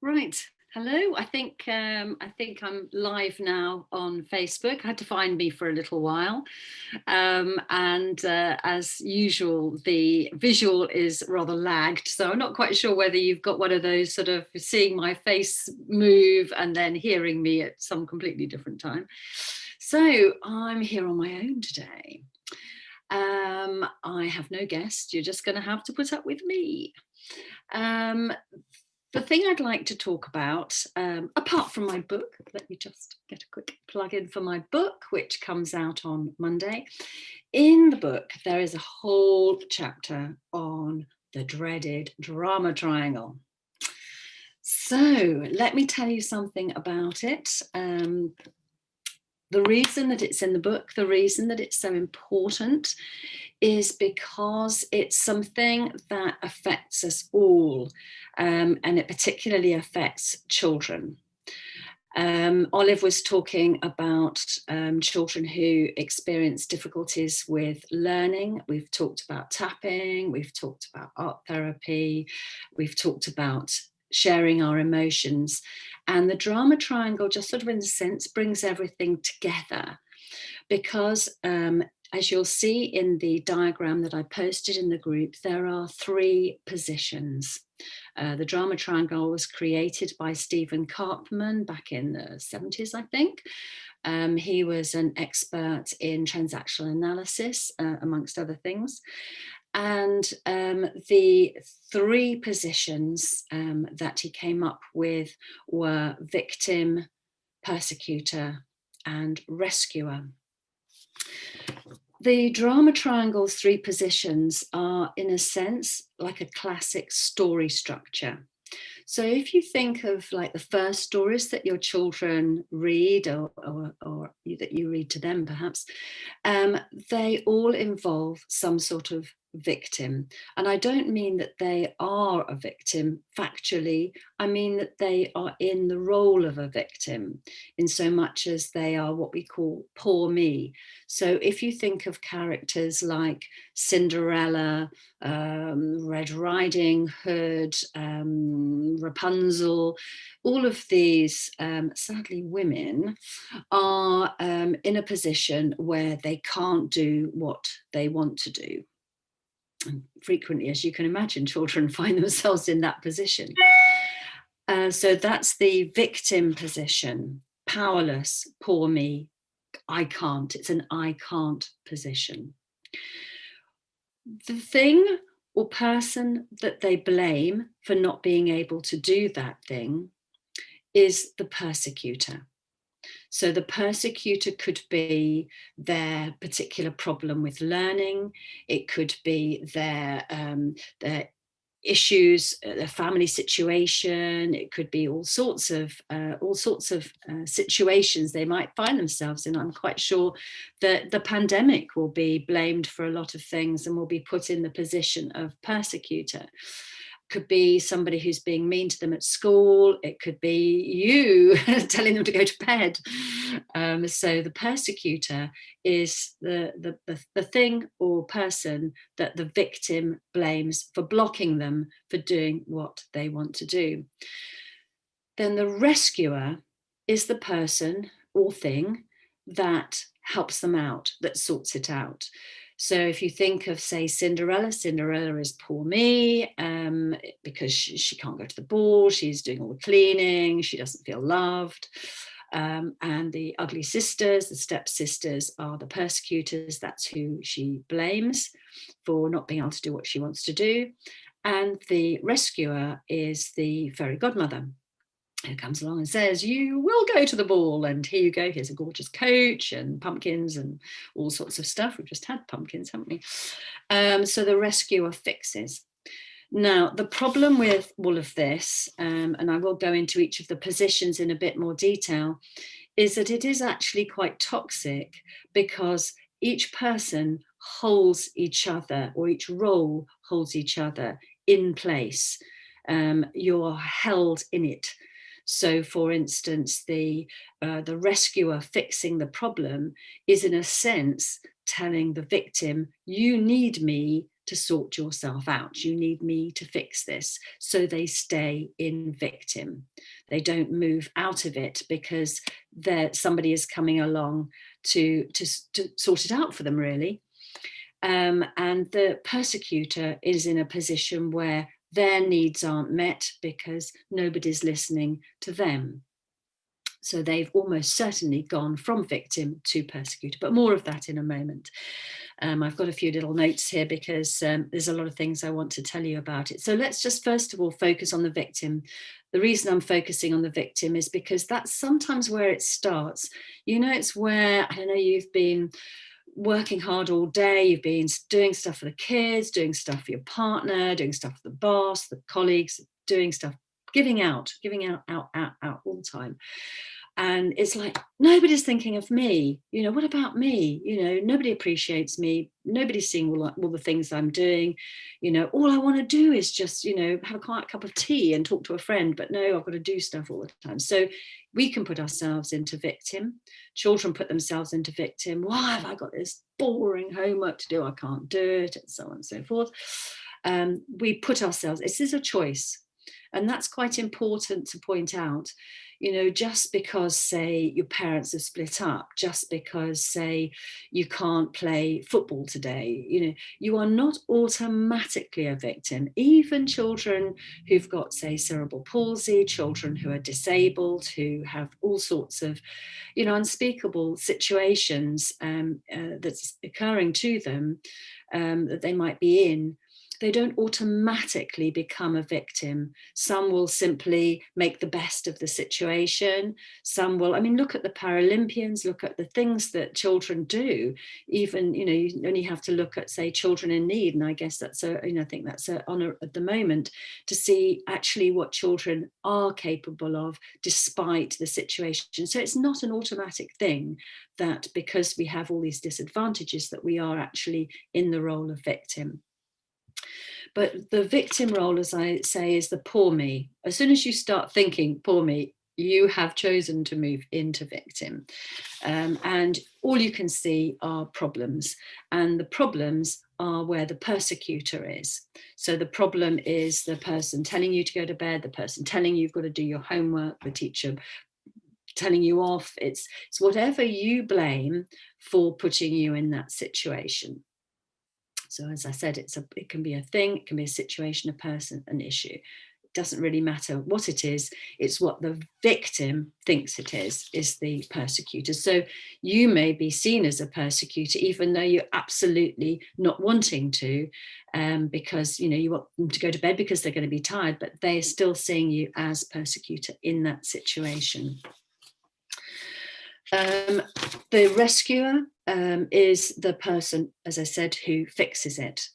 Right. Hello. I think I'm live now on Facebook. Had to find me for a little while, and as usual, the visual is rather lagged. So I'm not quite sure whether you've got one of those sort of seeing my face move and then hearing me at some completely different time. So I'm here on my own today. I have no guest. You're just going to have to put up with me. Um, the thing I'd like to talk about, apart from my book, let me just get a quick plug in for my book, which comes out on Monday. In the book, there is a whole chapter on the dreaded drama triangle. So let me tell you something about it. The reason that it's in the book, the reason that it's so important is because it's something that affects us all, and it particularly affects children. Olive was talking about children who experience difficulties with learning. We've talked about tapping, we've talked about art therapy, we've talked about sharing our emotions. And the drama triangle just sort of, in a sense, brings everything together because as you'll see in the diagram that I posted in the group, there are three positions. The drama triangle was created by Stephen Karpman back in the 70s, I think. He was an expert in transactional analysis, amongst other things. And the three positions that he came up with were victim, persecutor, and rescuer. The drama triangle's three positions are, in a sense, like a classic story structure. So if you think of like the first stories that your children read or that you read to them, perhaps, they all involve some sort of victim. And I don't mean that they are a victim factually, I mean that they are in the role of a victim in so much as they are what we call poor me. So if you think of characters like Cinderella, Red Riding Hood, Rapunzel, all of these, sadly, women are in a position where they can't do what they want to do. And frequently, as you can imagine, children find themselves in that position. So that's the victim position, powerless, poor me, I can't. It's an I can't position. The thing or person that they blame for not being able to do that thing is the persecutor. So the persecutor could be their particular problem with learning. It could be their issues, their family situation. It could be all sorts of situations they might find themselves in. I'm quite sure that the pandemic will be blamed for a lot of things and will be put in the position of persecutor. Could be somebody who's being mean to them at school. It could be you telling them to go to bed. So the persecutor is the thing or person that the victim blames for blocking them for doing what they want to do. Then the rescuer is the person or thing that helps them out, that sorts it out. So if you think of, say, Cinderella, Cinderella is poor me because she can't go to the ball, she's doing all the cleaning, she doesn't feel loved. And the ugly sisters, the stepsisters, are the persecutors. That's who she blames for not being able to do what she wants to do. And the rescuer is the fairy godmother, who comes along and says, you will go to the ball, and here you go, here's a gorgeous coach and pumpkins and all sorts of stuff. We've just had pumpkins, haven't we? So the rescuer fixes. Now, the problem with all of this, and I will go into each of the positions in a bit more detail, is that it is actually quite toxic because each person holds each other, or each role holds each other in place. You're held in it. So, for instance, the rescuer fixing the problem is, in a sense, telling the victim, you need me to sort yourself out. You need me to fix this. So they stay in victim. They don't move out of it because somebody is coming along to sort it out for them, really. And the persecutor is in a position where their needs aren't met because nobody's listening to them. So they've almost certainly gone from victim to persecutor, but more of that in a moment. I've got a few little notes here because there's a lot of things I want to tell you about it. So let's just first of all focus on the victim. The reason I'm focusing on the victim is because that's sometimes where it starts. It's where, I don't know, you've been working hard all day, you've been doing stuff for the kids, doing stuff for your partner, doing stuff for the boss, the colleagues, doing stuff, giving out all the time. And it's like, nobody's thinking of me. What about me? Nobody appreciates me. Nobody's seeing all the things I'm doing. All I want to do is just, have a quiet cup of tea and talk to a friend. But no, I've got to do stuff all the time. So we can put ourselves into victim. Children put themselves into victim. Why have I got this boring homework to do? I can't do it, and so on and so forth. We put ourselves, this is a choice. And that's quite important to point out. Just because, say, your parents have split up, just because, say, you can't play football today, you are not automatically a victim. Even children who've got, say, cerebral palsy, children who are disabled, who have all sorts of, unspeakable situations that's occurring to them that they might be in, they don't automatically become a victim. Some will simply make the best of the situation. Some will, look at the Paralympians, look at the things that children do. Even, you only have to look at, say, children in need. And I guess I think that's an honour at the moment to see actually what children are capable of despite the situation. So it's not an automatic thing that because we have all these disadvantages that we are actually in the role of victim. But the victim role, as I say, is the poor me. As soon as you start thinking, poor me, you have chosen to move into victim. And all you can see are problems. And the problems are where the persecutor is. So the problem is the person telling you to go to bed, the person telling you you've got to do your homework, the teacher telling you off. It's whatever you blame for putting you in that situation. So as I said, it can be a thing, it can be a situation, a person, an issue. It doesn't really matter what it is. It's what the victim thinks it is the persecutor. So you may be seen as a persecutor, even though you're absolutely not wanting to, because you want them to go to bed because they're going to be tired, but they're still seeing you as persecutor in that situation. The rescuer is the person, as I said, who fixes it.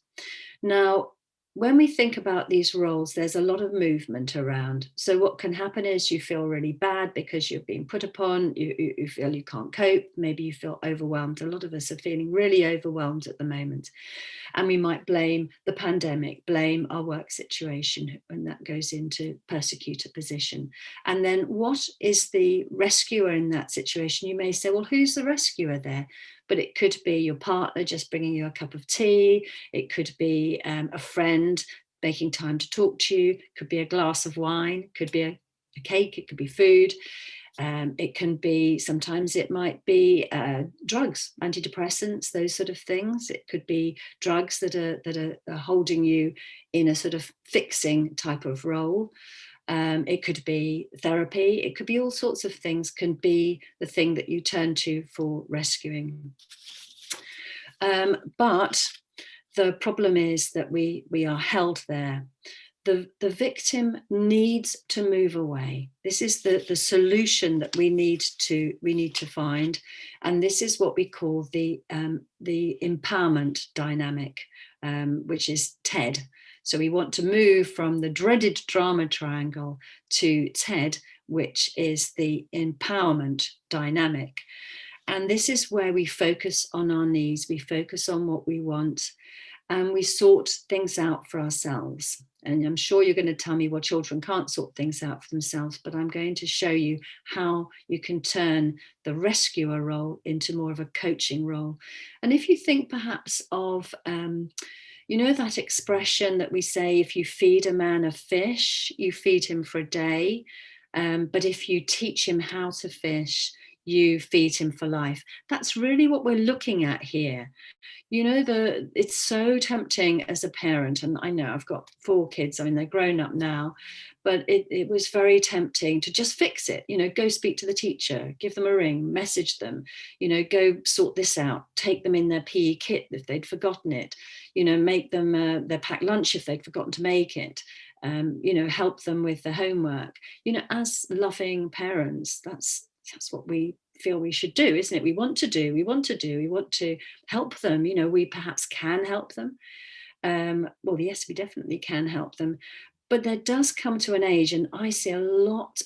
Now, when we think about these roles, there's a lot of movement around. So what can happen is you feel really bad because you've been put upon, you feel you can't cope, maybe you feel overwhelmed. A lot of us are feeling really overwhelmed at the moment. And we might blame the pandemic, blame our work situation, and that goes into persecutor position. And then what is the rescuer in that situation? You may say, well, who's the rescuer there? But it could be your partner just bringing you a cup of tea. It could be a friend making time to talk to you. It could be a glass of wine. It could be a cake. It could be food. It can be, sometimes it might be drugs, antidepressants, those sort of things. It could be drugs that are holding you in a sort of fixing type of role. It could be therapy. It could be all sorts of things, can be the thing that you turn to for rescuing. But the problem is that we are held there. The victim needs to move away. This is the solution that we need to find, and this is what we call the empowerment dynamic, which is TED. So we want to move from the dreaded drama triangle to TED, which is the empowerment dynamic. And this is where we focus on our needs, we focus on what we want, and we sort things out for ourselves. And I'm sure you're going to tell me, well, children can't sort things out for themselves, but I'm going to show you how you can turn the rescuer role into more of a coaching role. And if you think perhaps of You know that expression that we say, if you feed a man a fish, you feed him for a day. But if you teach him how to fish, you feed him for life. That's really what we're looking at here. You know, it's so tempting as a parent, and I know I've got 4 kids, I mean, they're grown up now, but it was very tempting to just fix it, you know, go speak to the teacher, give them a ring, message them, you know, go sort this out, take them in their PE kit if they'd forgotten it, you know, make them their packed lunch if they'd forgotten to make it, you know, help them with the homework. You know, as loving parents, that's what we feel we should do, isn't it? We want to help them. You know, we perhaps can help them. Well, yes, we definitely can help them. But there does come to an age, and I see a lot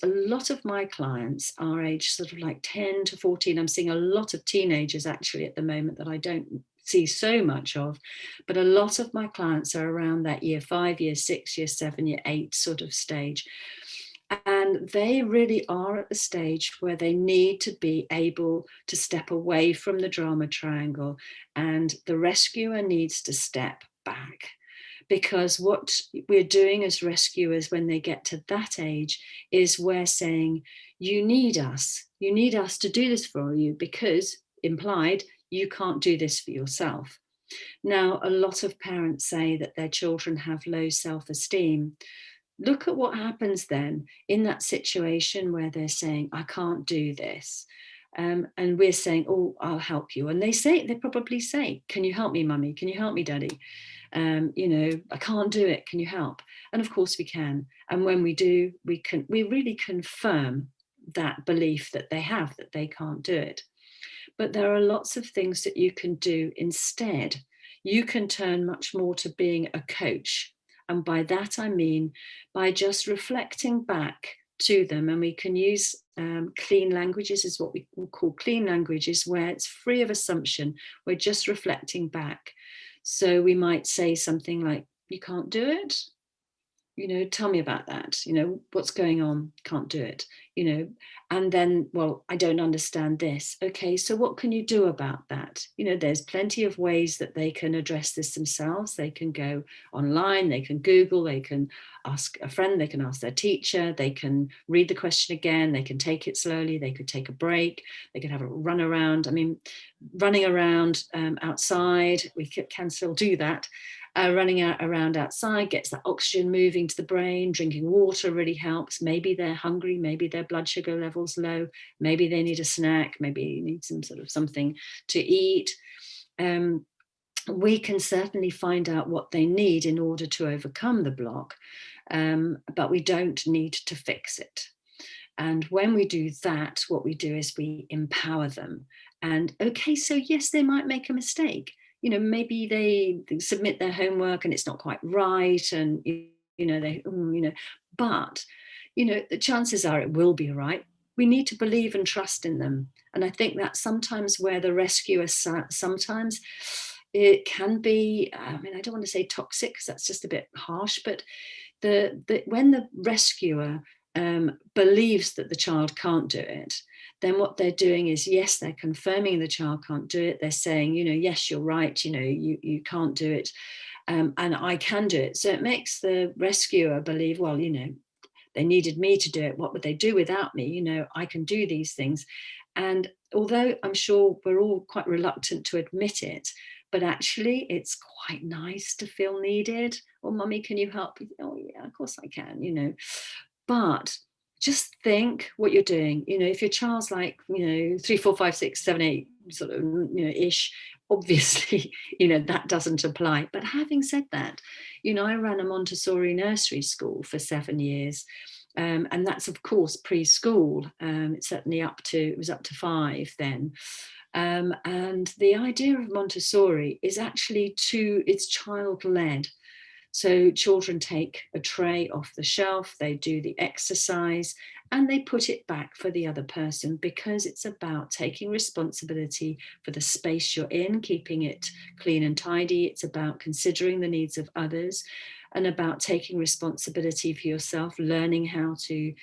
of my clients are aged sort of like 10 to 14. I'm seeing a lot of teenagers actually at the moment that I don't see so much of, but a lot of my clients are around that year 5, year 6, year 7, year 8 sort of stage. And they really are at the stage where they need to be able to step away from the drama triangle, and the rescuer needs to step back. Because what we're doing as rescuers when they get to that age is we're saying, you need us. You need us to do this for you because, implied, you can't do this for yourself. Now, a lot of parents say that their children have low self esteem. Look at what happens then in that situation where they're saying, I can't do this. And we're saying, oh, I'll help you. And they probably say, can you help me, mummy? Can you help me, daddy? You know, I can't do it. Can you help? And of course we can. And when we do, we really confirm that belief that they have that they can't do it. But there are lots of things that you can do instead. You can turn much more to being a coach. And by that, I mean by just reflecting back to them. And we can use clean languages, is what we call clean languages, where it's free of assumption. We're just reflecting back. So we might say something like, you can't do it? You know, tell me about that. You know, what's going on? Can't do it. You know, and then, well, I don't understand this. Okay, so what can you do about that? You know, there's plenty of ways that they can address this themselves. They can go online, they can Google, they can ask a friend, they can ask their teacher, they can read the question again, they can take it slowly, they could take a break, they could have a run around. I mean, running around outside, we can still do that. Running around outside gets that oxygen moving to the brain. Drinking water really helps. Maybe they're hungry, maybe their blood sugar level's low, maybe they need a snack, maybe you need some sort of something to eat. We can certainly find out what they need in order to overcome the block, but we don't need to fix it. And when we do that, what we do is we empower them. And okay, so yes, they might make a mistake. You know, maybe they submit their homework and it's not quite right, and but you know, the chances are it will be right. We need to believe and trust in them. And I think that's sometimes where the rescuer sometimes it can be. I mean, I don't want to say toxic because that's just a bit harsh, but when the rescuer believes that the child can't do it, then what they're doing is, yes, they're confirming the child can't do it. They're saying, you know, yes, you're right, you know, you can't do it, and I can do it. So it makes the rescuer believe, well, you know, they needed me to do it. What would they do without me? You know, I can do these things. And although I'm sure we're all quite reluctant to admit it, but actually it's quite nice to feel needed. Or, mummy, can you help? Oh, yeah, of course I can, you know. But just think what you're doing. You know, if your child's like, you know, 3, 4, 5, 6, 7, 8, sort of, you know, ish, obviously, you know, that doesn't apply. But having said that, you know, I ran a Montessori nursery school for 7 years. And that's, of course, preschool. It's certainly it was up to 5 then. And the idea of Montessori is actually it's child led. So children take a tray off the shelf, they do the exercise, and they put it back for the other person, because it's about taking responsibility for the space you're in, keeping it clean and tidy. It's about considering the needs of others, and about taking responsibility for yourself, learning how to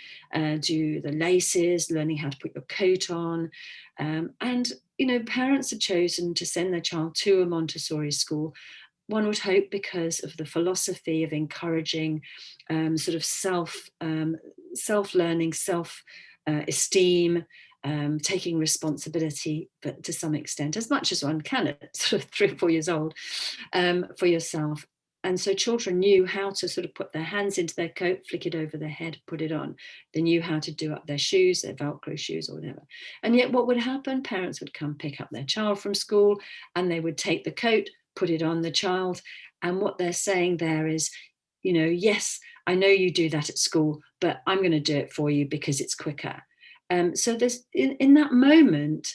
do the laces, learning how to put your coat on. And, you know, parents have chosen to send their child to a Montessori school. one would hope, because of the philosophy of encouraging sort of self-learning, self-esteem, taking responsibility, but to some extent, as much as one can at sort of 3 or 4 years old, for yourself. And so children knew how to sort of put their hands into their coat, flick it over their head, put it on. They knew how to do up their shoes, their Velcro shoes or whatever. And yet what would happen? Parents would come pick up their child from school, and they would take the coat, put it on the child. And what they're saying there is, yes, I know you do that at school, but I'm going to do it for you because it's quicker. So there's in that moment,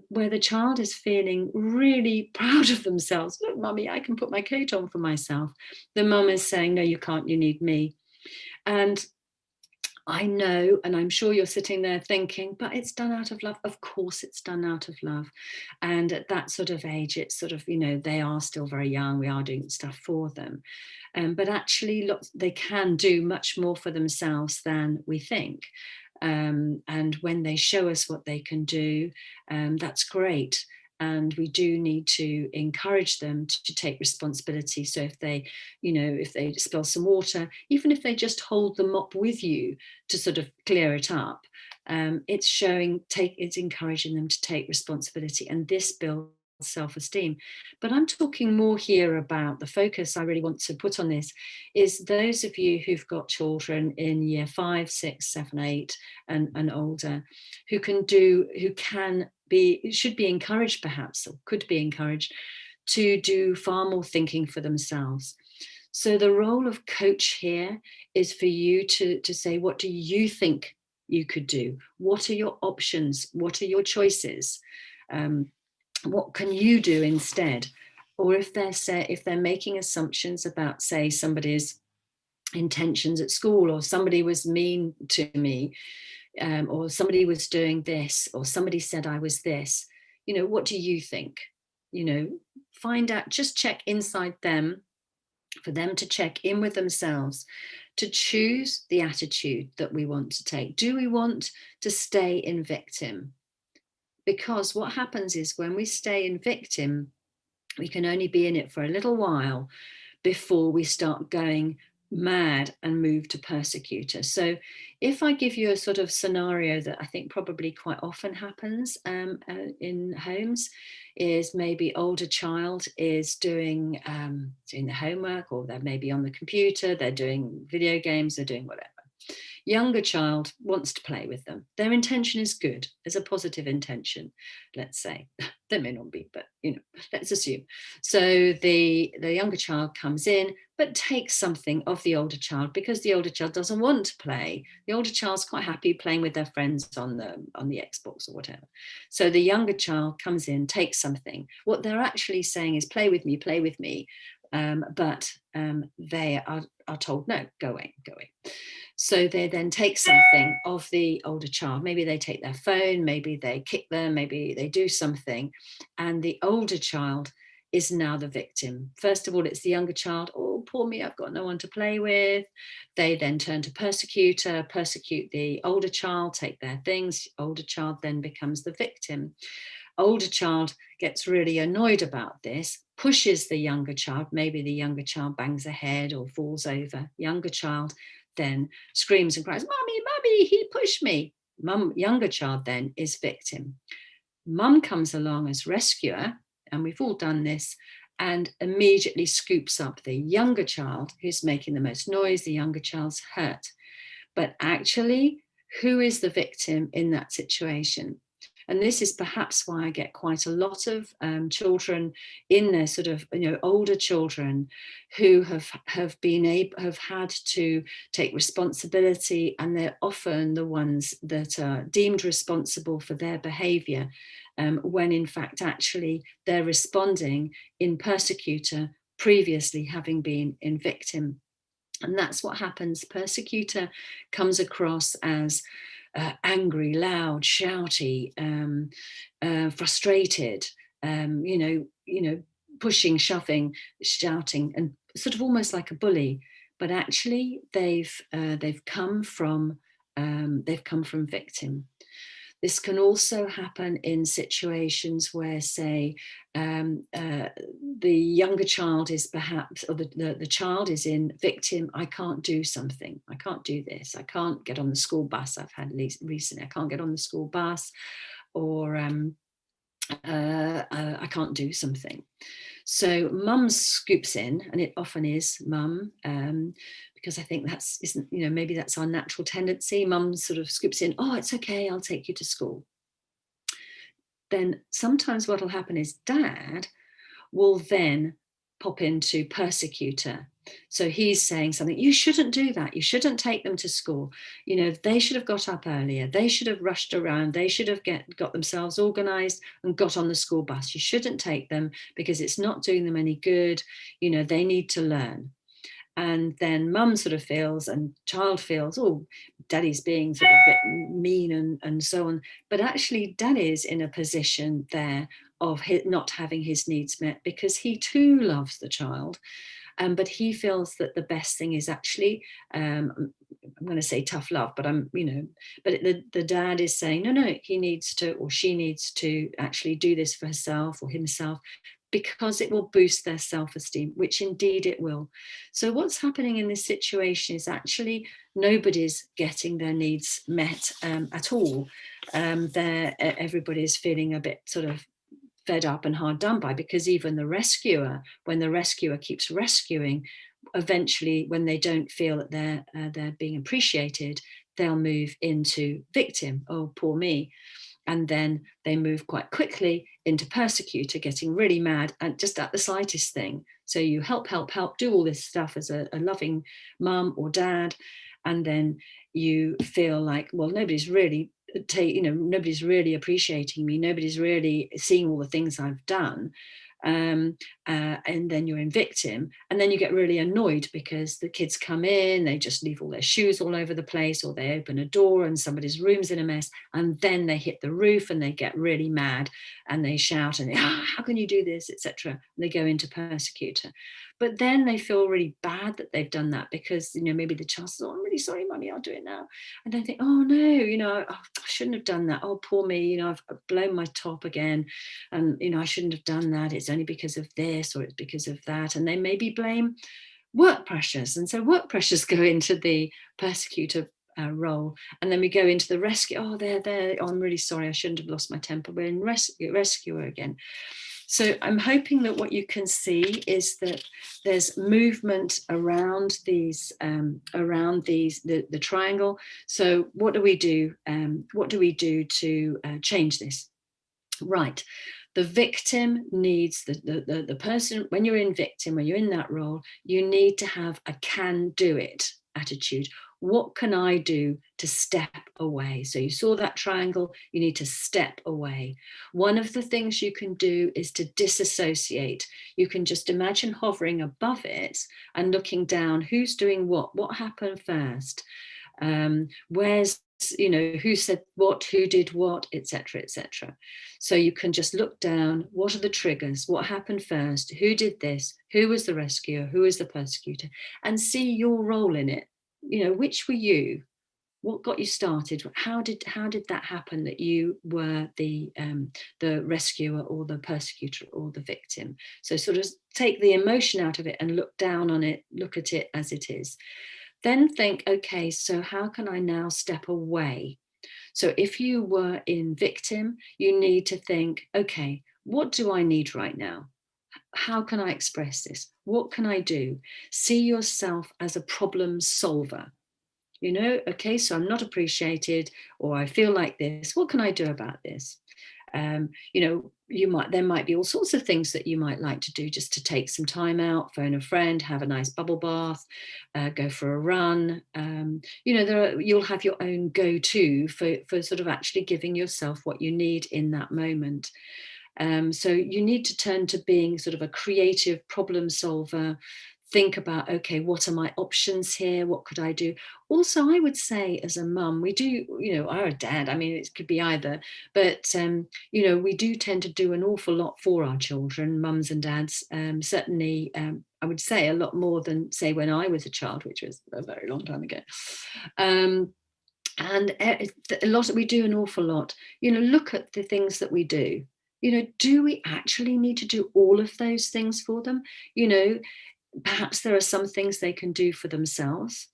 where the child is feeling really proud of themselves. Look, mummy, I can put my coat on for myself. The mum is saying, no, you can't, you need me. And I know, and I'm sure you're sitting there thinking, but it's done out of love. Of course it's done out of love. And at that sort of age, it's sort of, they are still very young. We are doing stuff for them. But actually, they can do much more for themselves than we think. And when they show us what they can do, that's great. And we do need to encourage them to take responsibility. So if they spill some water, even if they just hold the mop with you to sort of clear it up, it's encouraging them to take responsibility. And this builds self-esteem. But I'm talking more here about the focus I really want to put on this is those of you who've got children in year 5, 6, 7, 8 and older, who should be encouraged, perhaps, or could be encouraged to do far more thinking for themselves. So the role of coach here is for you to say, what do you think you could do? What are your options? What are your choices? What can you do instead? Or if they're making assumptions about, say, somebody's intentions at school, or somebody was mean to me, or somebody was doing this, or somebody said I was this, what do you think? Find out, just check inside them, for them to check in with themselves, to choose the attitude that we want to take. Do we want to stay in victim? Because what happens is, when we stay in victim, we can only be in it for a little while before we start going mad and move to persecutor. So if I give you a sort of scenario that I think probably quite often happens in homes, is maybe older child is doing the homework, or they're maybe on the computer, they're doing video games, they're doing whatever. Younger child wants to play with them. Their intention is good. There's a positive intention, let's say. There may not be, but let's assume. So the younger child comes in, but takes something of the older child, because the older child doesn't want to play. The older child's quite happy playing with their friends on the Xbox or whatever. So the younger child comes in, takes something. What they're actually saying is, play with me, play with me. But they are told, no, go away, go away. So they then take something of the older child. Maybe they take their phone, maybe they kick them, maybe they do something. And the older child is now the victim. First of all, it's the younger child. Oh, poor me, I've got no one to play with. They then turn to persecutor, persecute the older child, take their things. Older child then becomes the victim. Older child gets really annoyed about this, pushes the younger child. Maybe the younger child bangs a head or falls over. Younger child then screams and cries, "Mommy, mommy, he pushed me." Younger child then is victim. Mum comes along as rescuer, and we've all done this, and immediately scoops up the younger child who's making the most noise. The younger child's hurt. But actually, who is the victim in that situation? And this is perhaps why I get quite a lot of children in their sort of, older children who have had to take responsibility, and they're often the ones that are deemed responsible for their behavior, when in fact actually they're responding in persecutor, previously having been in victim. And that's what happens. Persecutor comes across as angry, loud, shouty, frustrated, pushing, shoving, shouting, and sort of almost like a bully. But actually, they've come from victim. This can also happen in situations where, say, the younger child is perhaps, or the child is in victim. I can't do something. I can't do this. I can't get on the school bus. I've had recently, I can't get on the school bus, or I can't do something. So mum scoops in, and it often is mum, because I think that's, isn't, maybe that's our natural tendency. Mum sort of scoops in, oh, it's okay, I'll take you to school. Then sometimes what will happen is dad will then pop into persecutor. So he's saying something, you shouldn't do that. You shouldn't take them to school. They should have got up earlier. They should have rushed around. They should have got themselves organized and got on the school bus. You shouldn't take them because it's not doing them any good. They need to learn. And then mum sort of feels, and child feels, oh, daddy's being sort of a bit mean and so on. But actually, daddy's in a position there of not having his needs met because he too loves the child. But he feels that the best thing is actually, I'm going to say tough love, but but the dad is saying, no, he needs to, or she needs to actually do this for herself or himself, because it will boost their self-esteem, which indeed it will. So what's happening in this situation is actually nobody's getting their needs met at all. Everybody's feeling a bit sort of fed up and hard done by, because even the rescuer, when the rescuer keeps rescuing, eventually when they don't feel that they're being appreciated, they'll move into victim. Oh, poor me. And then they move quite quickly into persecutor, getting really mad and just at the slightest thing. So you help, do all this stuff as a loving mum or dad, and then you feel like, well, nobody's really appreciating me. Nobody's really seeing all the things I've done. And then you're in victim, and then you get really annoyed because the kids come in, they just leave all their shoes all over the place, or they open a door and somebody's room's in a mess, and then they hit the roof and they get really mad and they shout and how can you do this, etc. They go into persecutor. But then they feel really bad that they've done that, because maybe the child says, oh, I'm really sorry, mummy, I'll do it now. And they think, oh no, I shouldn't have done that. Oh, poor me, I've blown my top again, and I shouldn't have done that. It's only because of this, or it's because of that. And they maybe blame work pressures, and so work pressures go into the persecutor role. And then we go into the rescue. Oh, there. Oh, I'm really sorry, I shouldn't have lost my temper. We're in rescuer again. So I'm hoping that what you can see is that there's movement around these, the triangle. So what do we do? What do we do to change this? Right. The victim needs the person, when you're in victim, when you're in that role, you need to have a can do it attitude. What can I do to step away? So you saw that triangle, you need to step away. One of the things you can do is to disassociate. You can just imagine hovering above it and looking down, who's doing what happened first, where's, who said what, who did what, etc., etc. So you can just look down, what are the triggers, what happened first, who did this, who was the rescuer, who was the persecutor, and see your role in it. Which were you? What got you started? How did that happen, that you were the rescuer or the persecutor or the victim? So sort of take the emotion out of it and look down on it, look at it as it is. Then think, okay, so how can I now step away? So if you were in victim, you need to think, okay, what do I need right now? How can I express this? What can I do? See yourself as a problem solver. Okay, so I'm not appreciated, or I feel like this. What can I do about this? There might be all sorts of things that you might like to do, just to take some time out, phone a friend, have a nice bubble bath, go for a run. You'll have your own go-to for sort of actually giving yourself what you need in that moment. So you need to turn to being sort of a creative problem solver. Think about, okay, what are my options here? What could I do? Also, I would say as a mum, we do, or a dad, I mean, it could be either, but, we do tend to do an awful lot for our children, mums and dads, certainly, I would say a lot more than, say, when I was a child, which was a very long time ago. And a lot, we do an awful lot. Look at the things that we do. Do we actually need to do all of those things for them? You know, Perhaps there are some things they can do for themselves.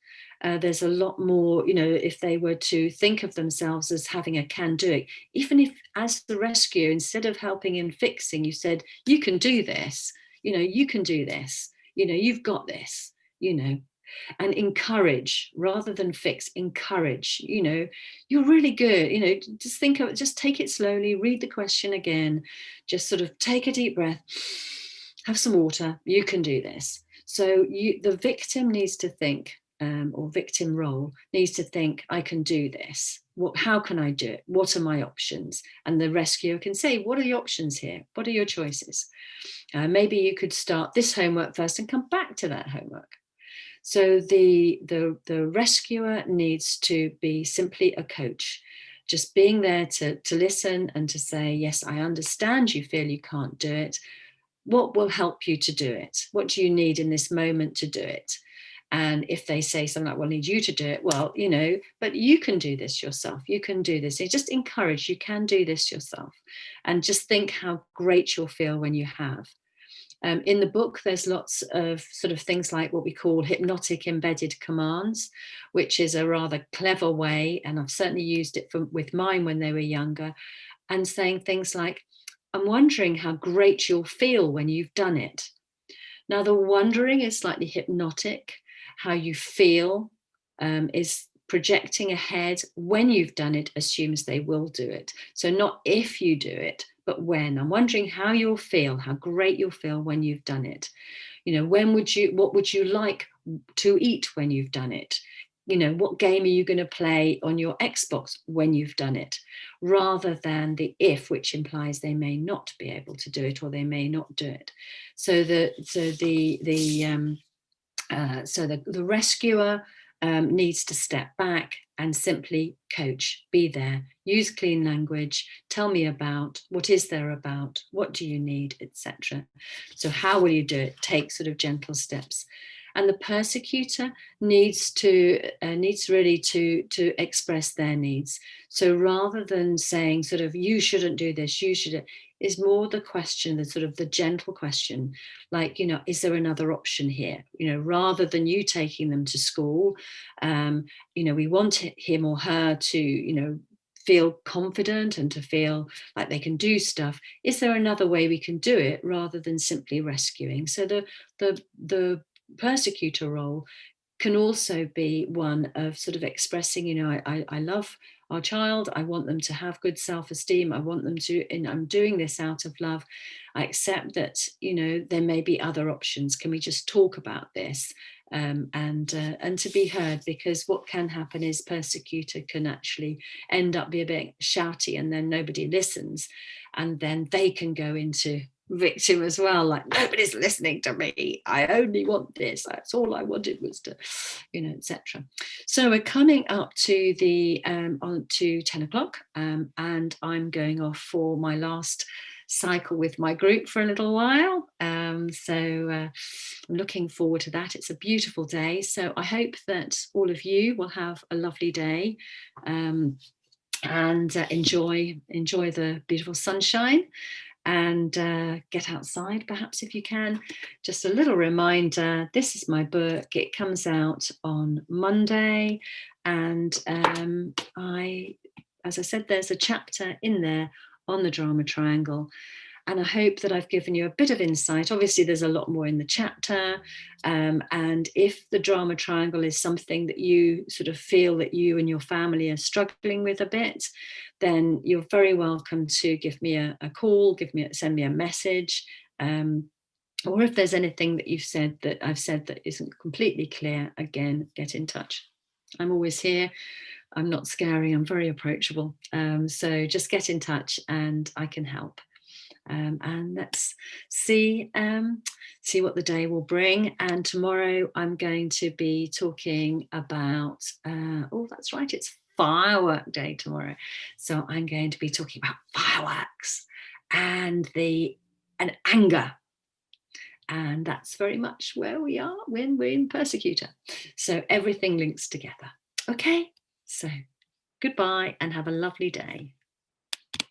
There's a lot more, if they were to think of themselves as having a can do it, even if as the rescue, instead of helping in fixing, you said, you can do this, you can do this, you've got this, and encourage rather than fix. Encourage, you're really good, just think of it, just take it slowly, read the question again, just sort of take a deep breath, have some water, you can do this. So the victim needs to think, or victim role needs to think, I can do this. How can I do it? What are my options? And the rescuer can say, what are the options here? What are your choices? Maybe you could start this homework first and come back to that homework. So the rescuer needs to be simply a coach, just being there to listen and to say, yes, I understand you feel you can't do it. What will help you to do it? What do you need in this moment to do it? And if they say something like, well, I need you to do it, well, but you can do this yourself. You can do this. You just encourage, you can do this yourself. And just think how great you'll feel when you have. In the book, there's lots of sort of things like what we call hypnotic embedded commands, which is a rather clever way. And I've certainly used it with mine when they were younger, and saying things like, I'm wondering how great you'll feel when you've done it. Now, the wondering is slightly hypnotic. How you feel is projecting ahead. When you've done it assumes they will do it. So not if you do it, but when. I'm wondering how you'll feel, how great you'll feel when you've done it. What would you like to eat when you've done it? What game are you going to play on your Xbox when you've done it? Rather than the if, which implies they may not be able to do it or they may not do it. So the rescuer needs to step back and simply coach, be there, use clean language, tell me about, what is there about, what do you need, etc. So how will you do it? Take sort of gentle steps. And the persecutor needs really to express their needs. So rather than saying sort of, you shouldn't do this, you should, is more the question, the sort of the gentle question, like, is there another option here? Rather than you taking them to school, we want him or her to, feel confident and to feel like they can do stuff. Is there another way we can do it rather than simply rescuing? So the persecutor role can also be one of sort of expressing, I love our child. I want them to have good self-esteem. I want them to, and I'm doing this out of love. I accept that, there may be other options. Can we just talk about this? And to be heard, because what can happen is persecutor can actually end up being a bit shouty, and then nobody listens, and then they can go into victim as well, like, nobody's listening to me, I only want this, that's all I wanted was to, etc. So we're coming up to the on to 10 o'clock, and I'm going off for my last cycle with my group for a little while, so I'm looking forward to that. It's a beautiful day, so I hope that all of you will have a lovely day, and enjoy the beautiful sunshine, and get outside perhaps if you can. Just a little reminder, this is my book. It comes out on Monday, and as I said, there's a chapter in there on the drama triangle, and I hope that I've given you a bit of insight. Obviously there's a lot more in the chapter, and if the drama triangle is something that you sort of feel that you and your family are struggling with a bit, then you're very welcome to give me a call, send me a message, or if there's anything that I've said that isn't completely clear, again, get in touch. I'm always here. I'm not scary. I'm very approachable. So just get in touch and I can help. And let's see what the day will bring. And tomorrow I'm going to be talking about, that's right, it's firework day tomorrow. So I'm going to be talking about fireworks and anger. And that's very much where we are when we're in persecutor. So everything links together. Okay, so Goodbye and have a lovely day.